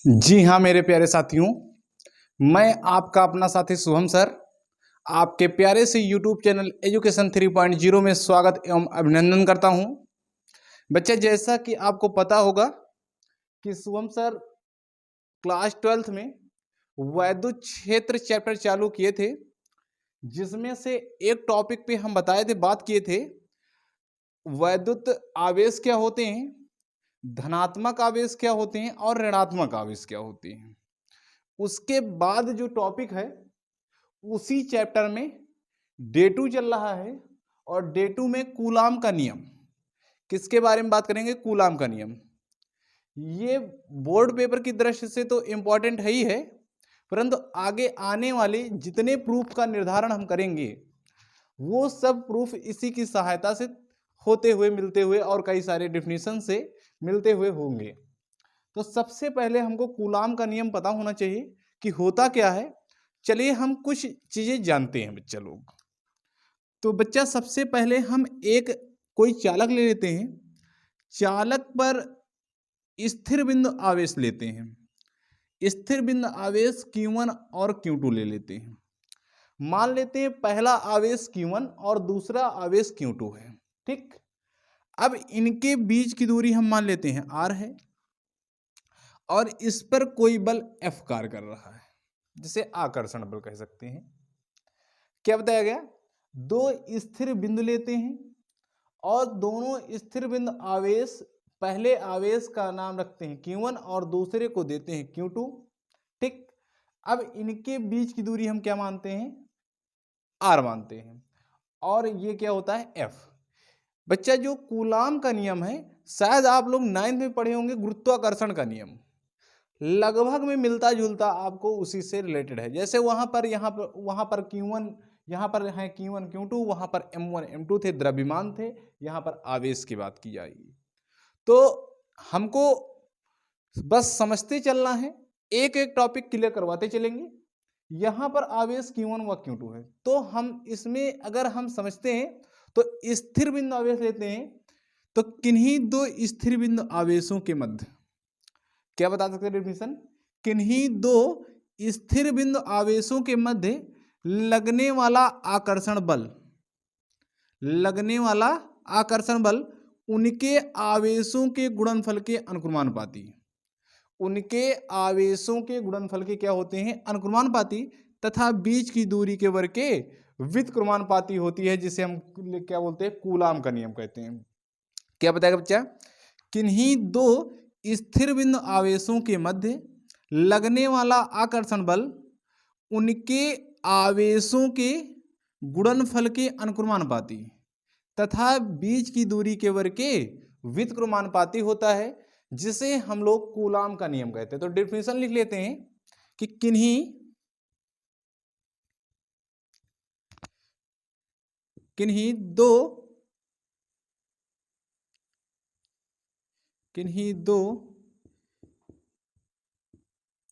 जी हाँ मेरे प्यारे साथियों, मैं आपका अपना साथी शुभम सर आपके प्यारे से YouTube चैनल एजुकेशन 3.0 में स्वागत एवं अभिनंदन करता हूं। बच्चे, जैसा कि आपको पता होगा कि शुभम सर क्लास 12th में वैद्युत क्षेत्र चैप्टर चालू किए थे, जिसमें से एक टॉपिक पे हम बात किए थे वैद्युत आवेश क्या होते हैं, धनात्मक आवेश क्या होते हैं और ऋणात्मक आवेश क्या होते हैं। उसके बाद जो टॉपिक है उसी चैप्टर में डे 2 चल रहा है और डे 2 में कूलाम का नियम, किसके बारे में बात करेंगे? कूलाम का नियम। ये बोर्ड पेपर की दृष्टि से तो इम्पॉर्टेंट है ही है, परंतु आगे आने वाले जितने प्रूफ का निर्धारण हम करेंगे वो सब प्रूफ इसी की सहायता से होते हुए, मिलते हुए और कई सारे डिफिनीशन से मिलते हुए होंगे। तो सबसे पहले हमको कूलाम का नियम पता होना चाहिए कि होता क्या है। चलिए हम कुछ चीजें जानते हैं बच्चा लोग। तो बच्चा, सबसे पहले हम एक कोई चालक ले लेते हैं, चालक पर स्थिर बिंदु आवेश लेते हैं, स्थिर बिंदु आवेश Q1 और Q2 ले लेते हैं। मान लेते हैं पहला आवेश Q1 और दूसरा आवेश Q2 है, ठीक। अब इनके बीच की दूरी हम मान लेते हैं R है और इस पर कोई बल F कार्य कर रहा है, जिसे आकर्षण बल कह सकते हैं। क्या बताया गया? दो स्थिर बिंदु लेते हैं और दोनों स्थिर बिंदु आवेश, पहले आवेश का नाम रखते हैं Q1 और दूसरे को देते हैं Q2, ठीक। अब इनके बीच की दूरी हम क्या मानते हैं? R मानते हैं और ये क्या होता है? F। बच्चा, जो कूलाम का नियम है, शायद आप लोग 9th में पढ़े होंगे, गुरुत्वाकर्षण का नियम, लगभग में मिलता जुलता आपको उसी से रिलेटेड है। जैसे वहां पर Q1, यहाँ पर है Q1 Q2, वहां पर M1 M2 थे, द्रव्यमान थे, यहाँ पर आवेश की बात की जाएगी। तो हमको बस समझते चलना है, एक एक टॉपिक क्लियर करवाते चलेंगे। यहाँ पर आवेश Q1 व Q2 है, तो हम इसमें अगर हम समझते हैं तो स्थिर बिंदु आवेश लेते हैं, तो किन्हीं दो स्थिर बिंदु आवेशों के मध्य, क्या बता सकते हैं डेफिनेशन? किन्हीं दो स्थिर बिंदु आवेशों के मध्य लगने वाला आकर्षण बल, लगने वाला आकर्षण बल उनके आवेशों के गुणनफल के अनुक्रमानुपाती, उनके आवेशों के गुणनफल के क्या होते हैं? अनुक्रमानुपाती, तथा बीच की दूरी के वर्ग के व्युत्क्रमानुपाती होती है, जिसे हम क्या बोलते हैं? कूलाम का नियम कहते हैं। क्या बताएगा बच्चा? किन्हीं दो स्थिर बिंदु आवेशों के मध्य लगने वाला आकर्षण बल उनके आवेशों के गुणनफल के अनुक्रमानुपाती तथा बीच की दूरी के वर्ग के व्युत्क्रमानुपाती होता है, जिसे हम लोग कूलाम का नियम कहते हैं। तो डेफिनेशन लिख लेते हैं कि किन्हीं दो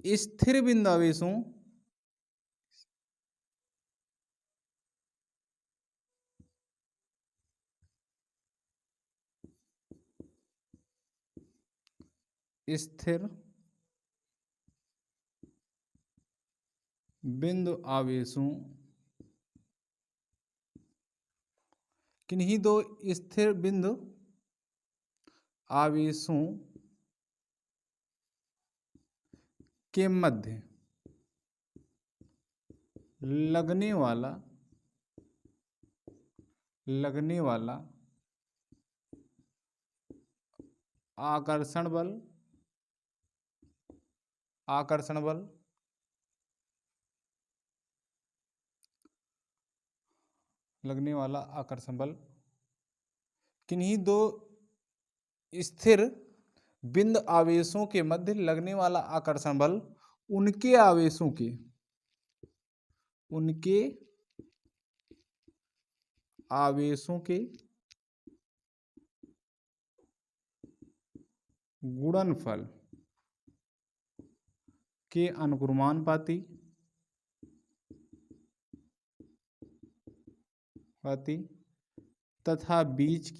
स्थिर बिंदु आवेशों स्थिर बिंदु आवेशों किन्हीं दो स्थिर बिंदु आवेशों के मध्य लगने वाला आकर्षण बल लगने वाला आकर्षण बल किन्हीं दो स्थिर बिंदु आवेशों के मध्य लगने वाला आकर्षण बल उनके आवेशों के गुणनफल के अनुक्रमानुपाती तथा बीच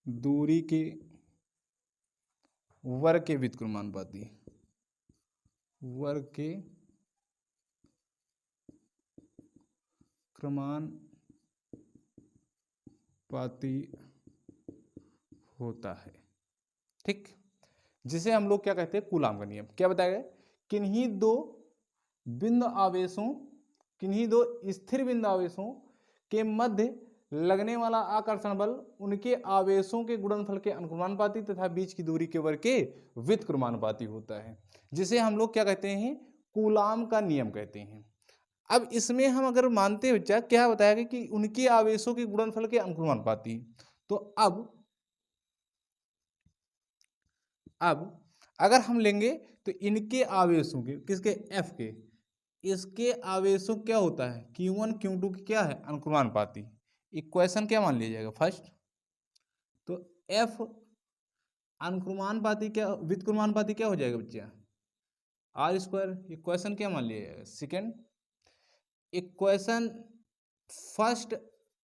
दूरी के वर्ग के व्युत्क्रमानुपाती, वर्ग के क्रमानुपाती होता है। ठीक, जिसे हम लोग क्या कहते हैं, कूलाम का नियम। क्या बताया गया, किन्हीं दो बिंदु आवेशों, किन्हीं दो स्थिर बिंदु आवेशों के मध्य लगने वाला आकर्षण बल उनके आवेशों के गुणनफल के अनुक्रमानुपाती तथा बीच की दूरी के वर्ग के व्युत्क्रमानुपाती होता है, जिसे हम लोग क्या कहते हैं, कूलाम का नियम कहते हैं। अब इसमें हम अगर मानते हैं बच्चा, क्या बताया गया कि उनके आवेशों के गुणनफल के अनुक्रमानुपाती, तो अब अगर हम लेंगे तो इनके आवेशों के, किसके, एफ के, इसके आवेशों क्या होता है, Q1 Q2 की क्या है, अनुक्रमानुपाती। इक्वेशन क्या मान लिया जाएगा फर्स्ट, तो एफ अनुक्रमानुपाती क्या, व्युत्क्रमानुपाती क्या हो जाएगा बच्चा, आर स्क्वायर। इक्वेशन क्या मान लिया जाएगा second. Equation first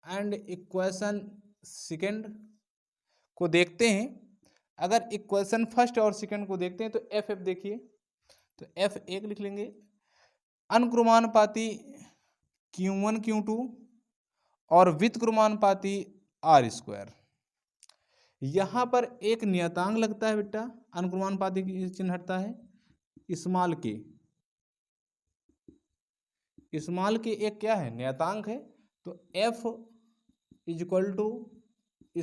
and equation second को देखते हैं। अगर इक्वेशन फर्स्ट और सेकंड को देखते हैं तो एफ देखिए, तो एफ एक लिख लेंगे, अनुक्रमानुपाती Q1 Q2 और व्युत्क्रमानुपाती आर स्क्वायर। यहाँ पर एक नियतांक लगता है बेटा, अनुक्रमानुपाती की चिन्ह हटता है, स्मॉल के, स्मॉल के एक क्या है, नियतांक है, तो एफ इक्वल टू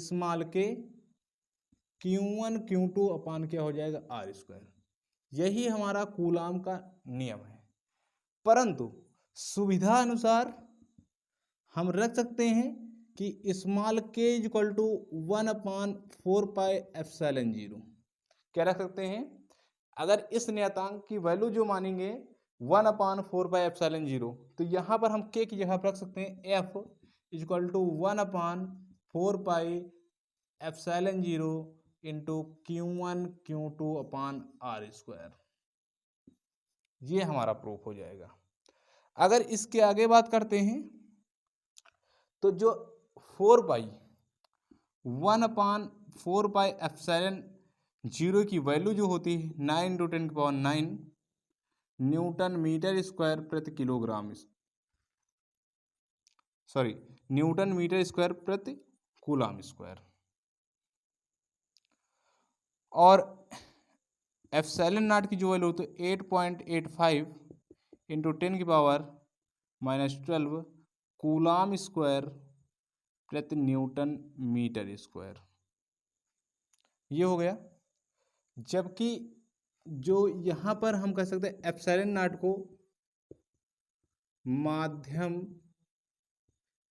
स्मॉल के Q1 Q2 अपान क्या हो जाएगा, आर स्क्वायर। यही हमारा कूलाम का नियम है, परंतु सुविधा अनुसार हम रख सकते हैं कि स्मॉल के इक्वल टू 1/4πε0। क्या रख सकते हैं, अगर इस नियतांक की वैल्यू जो मानेंगे 1/4πε0, तो यहाँ पर हम के की जगह पर रख सकते हैं F equal to 1/4πε0 into Q1 Q2 upon are square. ये हमारा प्रूफ हो जाएगा। अगर इसके आगे बात करते हैं तो जो 1/4πε0 की वैल्यू जो होती है 9 × 10⁹ न्यूटन मीटर स्क्वायर प्रति किलोग्राम, सॉरी न्यूटन मीटर स्क्वायर प्रति कूलाम स्क्वायर। और एप्सिलॉन नॉट की जो वैल्यू तो 8.85 इंटू 10⁻⁻12 कूलाम स्क्वायर प्रति न्यूटन मीटर स्क्वायर, ये हो गया। जबकि जो यहाँ पर हम कह सकते हैं एप्सिलॉन नॉट को माध्यम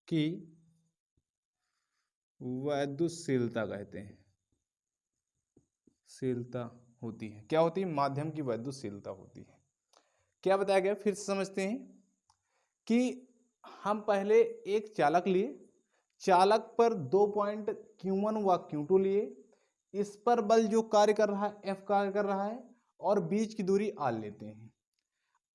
की वैद्युतशीलता कहते हैं, शीलता होती है, क्या होती है, माध्यम की वैद्युतशीलता होती है। क्या बताया गया, फिर से समझते हैं कि हम पहले एक चालक लिए, चालक पर 2 पॉइंट Q1 व Q2 लिए, इस पर बल जो कार्य कर रहा है F कार्य कर रहा है, और बीच की दूरी R लेते हैं।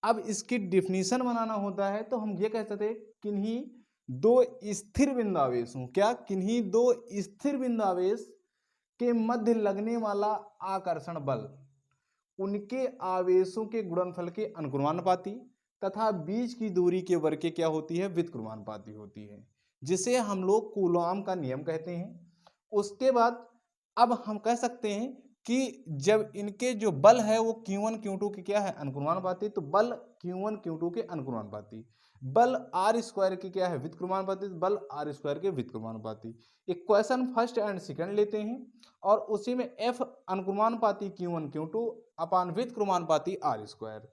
अब इसकी डिफिनीशन बनाना होता है तो हम ये कह सकते हैं किन्हीं दो स्थिर बिंदु आवेशों, क्या, किन्हीं दो स्थिर बिंदु आवेश के मध्य लगने वाला आकर्षण बल उनके आवेशों के गुणनफल के अनुक्रमानुपाती तथा बीच की दूरी के वर्ग के क्या होती है, व्युत्क्रमानुपाती होती है, जिसे हम लोग कूलॉम का नियम कहते हैं। उसके बाद अब हम कह सकते हैं कि जब इनके जो बल है वो Q1 Q2 के क्या है, अनुक्रमानुपाती, तो बल Q1 Q2 के अनुक्रमानुपाती, बल आर स्क्वायर की क्या है, व्युत्क्रमानुपाती, बल आर स्क्वायर के व्युत्क्रमानुपाती। इक्वेशन फर्स्ट एंड सेकंड लेते हैं और उसी में एफ अनुक्रमानुपाती Q1 Q2 अपान व्युत्क्रमानुपाती आर स्क्वायर।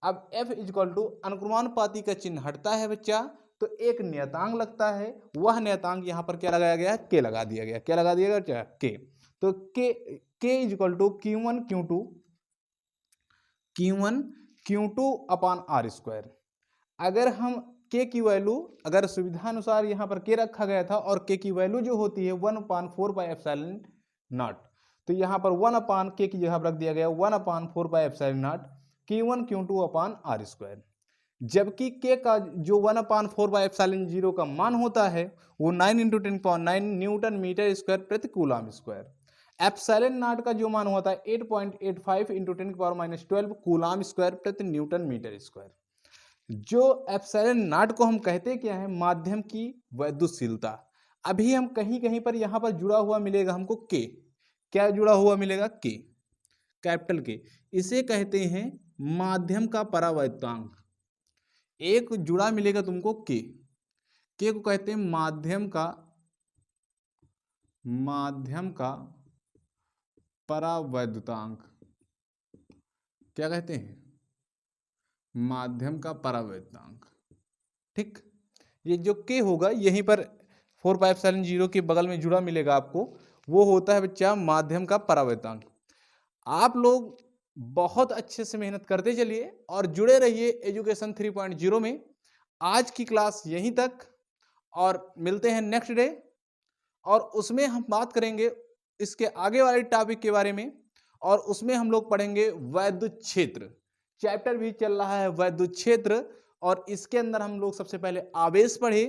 अब एफ इक्वल टू अनुक्रमानुपाती का चिन्ह हटता है बच्चा, तो एक नियतांक लगता है, वह नियतांक यहाँ पर क्या लगाया गया, के लगा दिया गया। क्या लगा दिया गया बच्चा, के। तो k equal to Q1 Q2 upon are square. अगर हम के की वैल्यू, अगर सुविधा अनुसार यहाँ पर के रखा गया था और के की वैल्यू जो होती है 1/4πε0, तो यहाँ पर 1 अपान के की जगह पर रख दिया गया 1/4πε0 Q1 Q2 upon are square. जबकि के का जो 1/4 का मान होता है वो 9 × 10⁹ न्यूटन मीटर स्क्वायर प्रति कूलम स्क्वायर। एप्सिलॉन नॉट का जो मान होता है 8.85 × 10⁻12 कूलम स्क्वायर प्रति न्यूटन मीटर स्क्वायर। जो एप्सिलॉन नॉट को हम कहते क्या है, माध्यम की वैद्युतशीलता। अभी हम कहीं कहीं पर यहाँ पर जुड़ा हुआ मिलेगा हमको के, क्या जुड़ा हुआ मिलेगा, के, कैपिटल के, इसे कहते हैं माध्यम का परावैद्युतांक। एक जुड़ा मिलेगा तुमको के को कहते हैं माध्यम का परावैद्युतांक। क्या कहते हैं, माध्यम का परावैद्युतांक। ठीक, ये जो के होगा यहीं पर 4πε0 के बगल में जुड़ा मिलेगा आपको, वो होता है बच्चा माध्यम का परावैद्युतांक। आप लोग बहुत अच्छे से मेहनत करते चलिए और जुड़े रहिए एजुकेशन 3.0 में। आज की क्लास यहीं तक और मिलते हैं नेक्स्ट डे, और उसमें हम बात करेंगे इसके आगे वाले टॉपिक के बारे में, और उसमें हम लोग पढ़ेंगे वैद्युत क्षेत्र। चैप्टर भी चल रहा है वैद्युत क्षेत्र, और इसके अंदर हम लोग सबसे पहले आवेश पढ़े,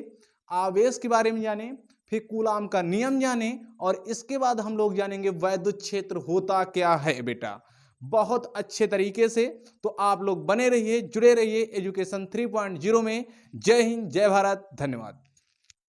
आवेश के बारे में जाने, फिर कूलाम का नियम जाने, और इसके बाद हम लोग जानेंगे वैद्युत क्षेत्र होता क्या है बेटा, बहुत अच्छे तरीके से। तो आप लोग बने रहिए, जुड़े रहिए एजुकेशन 3.0 में। जय हिंद, जय भारत, धन्यवाद।